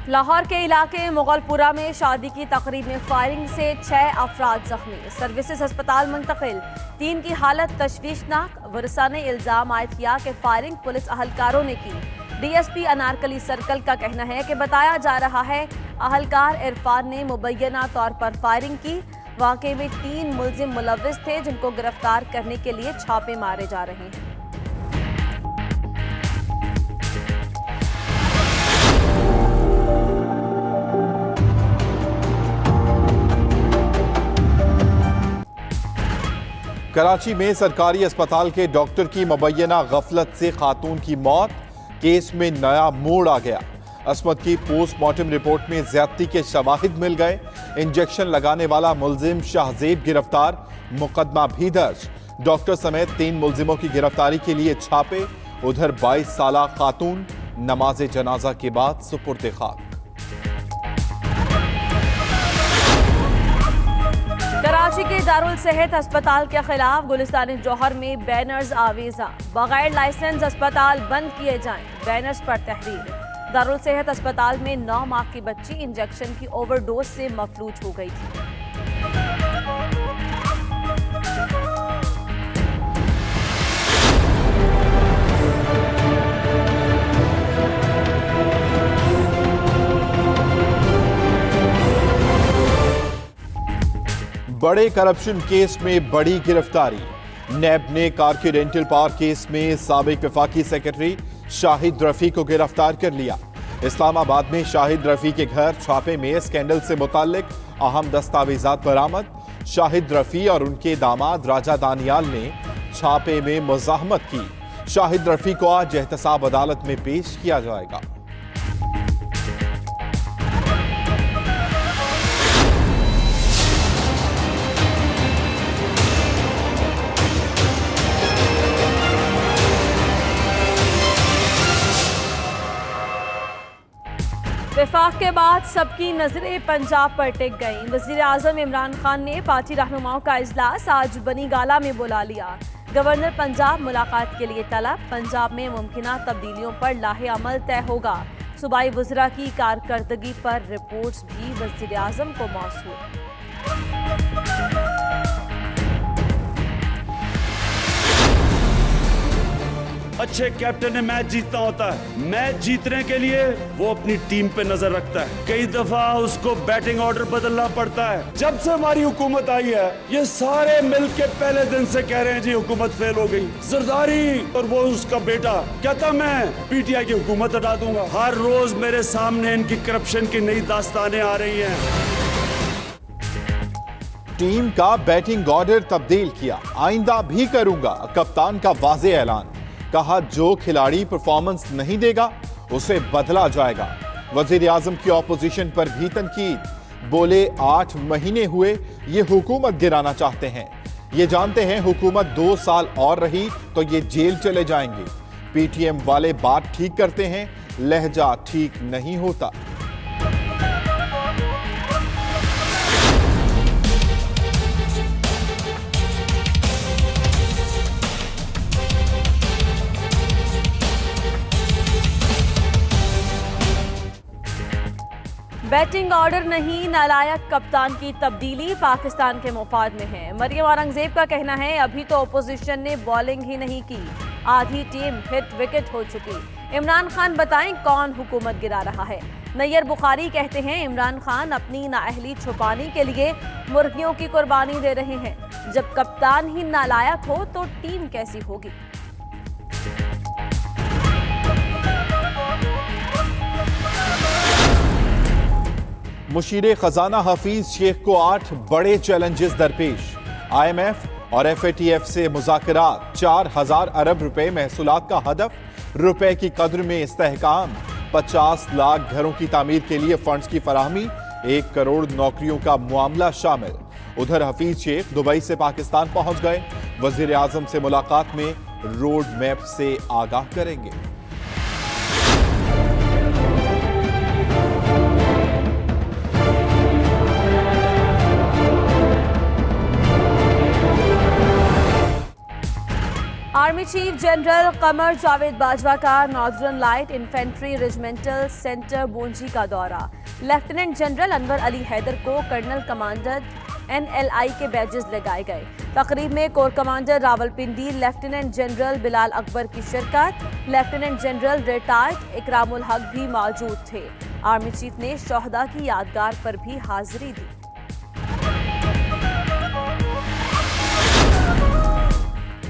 लाहौर के इलाके मुगलपुरा में शादी की तकरीब में फायरिंग से 6 अफराद जख्मी, सर्विसेज अस्पताल मुंतकिल। 3 की हालत तशवीशनाक। वरसा ने इल्जाम आयद किया कि फायरिंग पुलिस अहलकारों ने की। डीएसपी अनारकली सर्कल का कहना है कि बताया जा रहा है अहलकार इरफान ने मुबैना तौर पर फायरिंग की। वाक़े में 3 मुलजिम मुलव्विस थे जिनको गिरफ्तार करने के लिए छापे मारे जा रहे हैं। कराची में सरकारी अस्पताल के डॉक्टर की मुबैना गफलत से खातून की मौत। केस में नया मोड़ आ गया। अस्मत की पोस्टमार्टम रिपोर्ट में ज्यादती के शवाहिद मिल गए। इंजेक्शन लगाने वाला मुलजिम शाहजेब गिरफ्तार, मुकदमा भी दर्ज। डॉक्टर समेत 3 मुलजिमों की गिरफ्तारी के लिए छापे। उधर 22 साला खातून नमाज जनाजा के बाद सुपुर्द खाक। कराची के दारुल सेहत अस्पताल के खिलाफ गुलिस्तान जौहर में बैनर्स आवेजा। बगैर लाइसेंस अस्पताल बंद किए जाएं, बैनर्स पर तहरीर। दारुल सेहत अस्पताल में 9 माह की बच्ची इंजेक्शन की ओवरडोज से मफलूज हो गई थी। बड़े करप्शन केस में बड़ी गिरफ्तारी। नैब ने कार के रेंटल पार्क केस में साबिक वफाकी सेक्रेटरी शाहिद रफी को गिरफ्तार कर लिया। इस्लामाबाद में शाहिद रफी के घर छापे में स्कैंडल से मुताल्लिक अहम दस्तावेजात बरामद। शाहिद रफी और उनके दामाद राजा दानियाल ने छापे में मुज़ाहमत की। शाहिद रफी को आज एहतसाब अदालत में पेश किया जाएगा। विफाक के बाद सबकी नजरें पंजाब पर टिक गईं। वजीर आजम इमरान खान ने पार्टी रहनुमाओं का इजलास आज बनी गाला में बुला लिया। गवर्नर पंजाब मुलाकात के लिए तलब। पंजाब में मुमकिना तब्दीलियों पर लाहे अमल तय होगा। सूबाई वज़रा की कारकर्दगी पर रिपोर्ट्स भी वजीर आजम को मौसूल। अच्छे कैप्टन ने मैच जीतना होता है। मैच जीतने के लिए वो अपनी टीम पे नजर रखता है। कई दफा उसको बैटिंग ऑर्डर बदलना पड़ता है। जब से हमारी हुकूमत आई है ये सारे मिलके पहले दिन से कह रहे हैं जी हुकूमत फेल हो गई। जरदारी और वो उसका बेटा कहता मैं पीटीआई की हुकूमत हटा दूंगा। हर रोज मेरे सामने इनकी करप्शन की नई दास्तानें आ रही हैं। टीम का बैटिंग ऑर्डर तब्दील किया, आइंदा भी करूंगा। कप्तान का वाज़ेह ऐलान। कहा जो खिलाड़ी परफॉर्मेंस नहीं देगा उसे बदला जाएगा। वजीर आजम की ऑपोजिशन पर भी तनकीद। बोले 8 महीने हुए ये हुकूमत गिराना चाहते हैं। ये जानते हैं हुकूमत 2 साल और रही तो ये जेल चले जाएंगे। पीटीएम वाले बात ठीक करते हैं, लहजा ठीक नहीं होता। बैटिंग ऑर्डर नहीं, नालायक कप्तान की तब्दीली पाकिस्तान के मुफाद में है। मरियम औरंगजेब का कहना है अभी तो ओपोजिशन ने बॉलिंग ही नहीं की, आधी टीम हिट विकेट हो चुकी। इमरान खान बताएं कौन हुकूमत गिरा रहा है। नैयर बुखारी कहते हैं इमरान खान अपनी नाअहली छुपाने के लिए मुर्गियों की कुर्बानी दे रहे हैं। जब कप्तान ही नालायक हो तो टीम कैसी होगी। मुशीर खजाना हफीज शेख को 8 बड़े चैलेंजेस दरपेश। IMF और FATF से मुज़ाकरात। 4000 अरब रुपए महसूलात का हदफ। रुपए की कद्र में इस्तेहकाम। 50 लाख घरों की तामीर के लिए फंड्स की फराहमी। 1 करोड़ नौकरियों का मामला शामिल। उधर हफीज शेख दुबई से पाकिस्तान पहुंच गए। वजीर आजम से मुलाकात में रोड मैप से आगाह करेंगे। Army army chief general Qamar Javed Bajwa का northern light infantry regimental centre बोंजी का दौरा। लेफ्टिनेंट जनरल अनवर अली हैदर को कर्नल कमांडर NLI के बैजेस लगाए गए। तकरीब में core commander Rawalpindi lieutenant general Bilal Akbar की शिरकत। लेफ्टिनेंट जनरल रिटायर्ड इकरामुल हक भी मौजूद थे। आर्मी चीफ ने शोहदा की यादगार पर भी हाजिरी दी।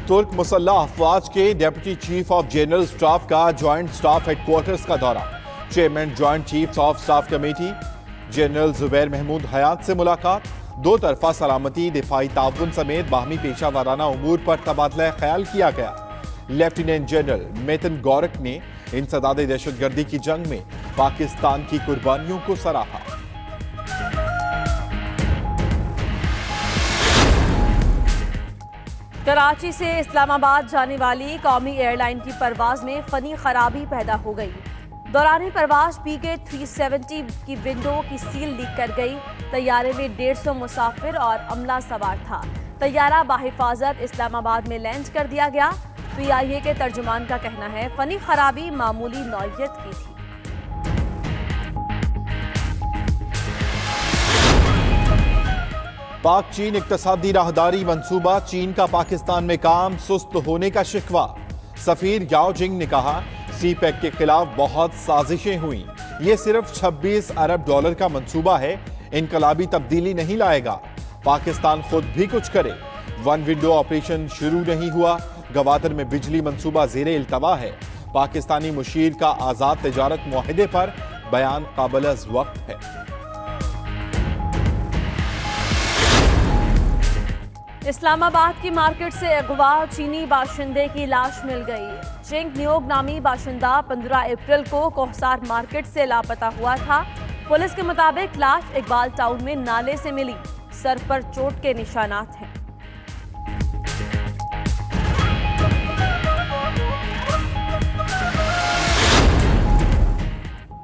तुर्क मुसल्लह अफवाज के deputy chief of general staff का जॉइंट स्टाफ हेडक्वार्टर्स का दौरा। Chairman joint chiefs of staff committee general Zubair Mahmood Hayat से मुलाकात। दो तरफा सलामती, दिफाई ताउन समेत बाहमी पेशा वाराना उमूर पर तबादला ख्याल किया गया। लेफ्टिनेंट जनरल मेतन गौरक ने इंसदाद दहशतगर्दी की जंग में पाकिस्तान की कुर्बानियों को सराहा। कराची से इस्लामाबाद जाने वाली कौमी एयरलाइन की परवाज में फनी खराबी पैदा हो गई। दौरान परवाज PK 370 की विंडो की सील लीक कर गई। तैयारे में 150 मुसाफिर और अमला सवार था। तैयारा बाहिफाजत इस्लामाबाद में लैंड कर दिया गया। PIA के तर्जुमान का कहना है फनी खराबी मामूली नौइयत की थी। पाक चीन इक्तसादी राहदारी मंसूबा, चीन का पाकिस्तान में काम सुस्त होने का शिकवा। सफीर याओ जिंग ने कहा CPEC के खिलाफ बहुत साजिशें हुई। ये सिर्फ 26 अरब डॉलर का मंसूबा है, इनकलाबी तब्दीली नहीं लाएगा। पाकिस्तान खुद भी कुछ करे। वन विंडो ऑपरेशन शुरू नहीं हुआ। गवादर में बिजली मंसूबा जेरे इल्तवा है। पाकिस्तानी मुशीर का आजाद तिजारत मुआहिदे पर बयान काबिल वक्त है। इस्लामाबाद की मार्केट से अगवा चीनी बाशिंदे की लाश मिल गई। चिंग न्योग नामी बाशिंदा 15 अप्रैल को कोहसार मार्केट से लापता हुआ था। पुलिस के मुताबिक लाश इकबाल टाउन में नाले से मिली। सर पर चोट के निशानात हैं।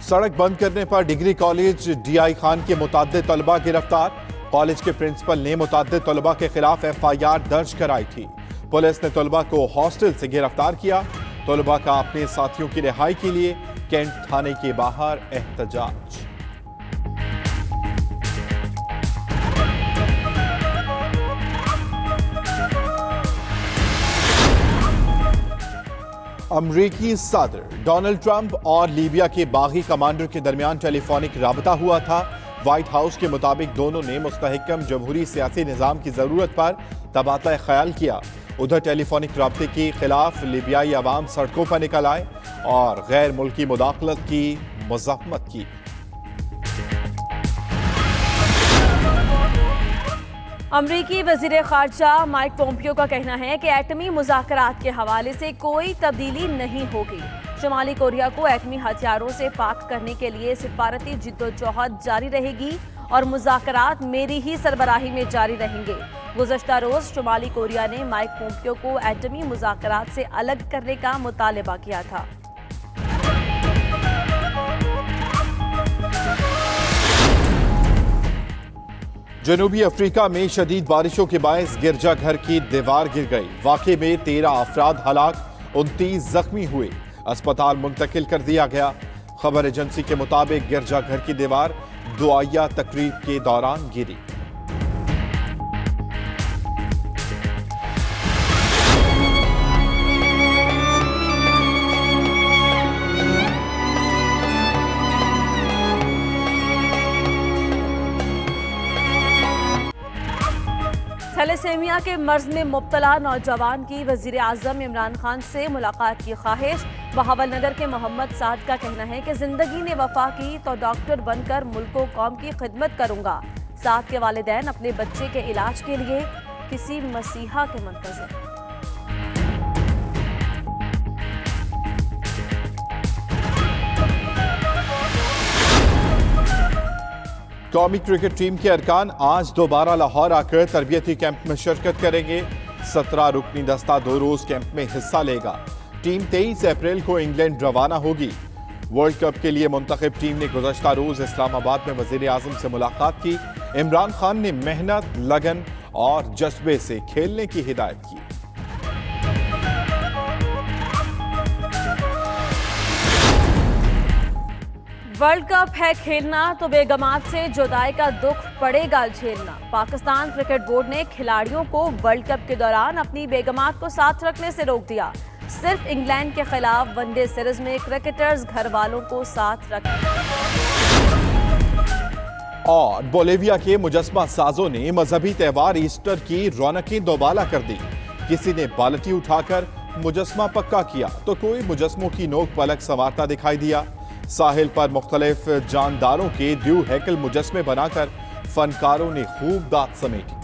सड़क बंद करने पर डिग्री कॉलेज DI खान के मुताद्दिद तलबा गिरफ्तार। कॉलेज के प्रिंसिपल ने मुताद्दिद तलबा के खिलाफ FIR दर्ज कराई थी। पुलिस ने तलबा को हॉस्टल से गिरफ्तार किया। तलबा का अपने साथियों की रिहाई के लिए कैंट थाने के बाहर एहतजाज। अमरीकी सदर डोनाल्ड ट्रंप और लीबिया के बागी कमांडर के दरमियान टेलीफोनिक राबता हुआ था। व्हाइट हाउस के मुताबिक दोनों ने मुस्तहकम जमहूरी सियासी निज़ाम की ज़रूरत पर तबादला ख्याल किया। उधर टेलीफोनिक राबते के खिलाफ लीबियाई अवाम सड़कों पर निकल आए और गैर मुल्की मुदाखलत की मज़म्मत की। अमरीकी वज़ीर ख़ारजा माइक पोम्पियो का कहना है कि एटमी मुज़ाकरात के हवाले से कोई तब्दीली नहीं होगी। शुमाली कोरिया को एटमी हथियारों से पाक करने के लिए सिफारती जिद्दोजहद जारी रहेगी और मुज़ाकरात मेरी ही सरबराही में जारी रहेंगे। गुज़श्ता रोज़ शुमाली कोरिया ने माइक पोम्पियो को एटमी मुज़ाकरात से अलग करने का मुतालबा किया था। जनूबी अफ्रीका में शदीद बारिशों के बायस गिरजाघर की दीवार गिर गई। वाक़े में 13 अफराद हलाक, 29 जख्मी हुए। अस्पताल मुंतकिल कर दिया गया। खबर एजेंसी के मुताबिक गिरजाघर की दीवार दुआया तकरीब के दौरान गिरी। थैलेसेमिया के मर्ज में मुब्तला नौजवान की वजीर आजम इमरान खान से मुलाकात की ख्वाहिश। बहावल नगर के मोहम्मद साद का कहना है कि जिंदगी ने वफा की तो डॉक्टर बनकर मुल्क व कौम की खिदमत करूंगा। साद के वालिदैन अपने बच्चे के इलाज के लिए किसी मसीहा के मुंतज़िर। कौमी क्रिकेट टीम के अरकान आज दोबारा लाहौर आकर तरबियती कैंप में शिरकत करेंगे। 17 रुकनी दस्ता 2 रोज कैंप में हिस्सा लेगा। टीम 23 अप्रैल को इंग्लैंड रवाना होगी। वर्ल्ड कप के लिए मुंतखब टीम ने गुज़श्ता रोज इस्लामाबाद में वज़ीर आज़म से मुलाकात की। इमरान खान ने मेहनत, लगन और जज्बे से खेलने की हिदायत की। वर्ल्ड कप है खेलना तो बेगमात से जुदाई का दुख पड़ेगा झेलना। पाकिस्तान क्रिकेट बोर्ड ने खिलाड़ियों को वर्ल्ड कप के दौरान अपनी बेगमात को साथ रखने से रोक दिया। सिर्फ इंग्लैंड के खिलाफ वनडे सीरीज में क्रिकेटर्स घर वालों को साथ रखें। और बोलिविया के मुजस्मा साजों ने मजहबी त्योहार ईस्टर की रौनकें दोबाला कर दी। किसी ने बाल्टी उठाकर मुजस्मा पक्का किया तो कोई मुजस्मों की नोक पलक संवारता दिखाई दिया। साहिल पर मुख्तलिफ जानदारों के ड्यू हैकल मुजस्मे बनाकर फनकारों ने खूब दाद समेटी।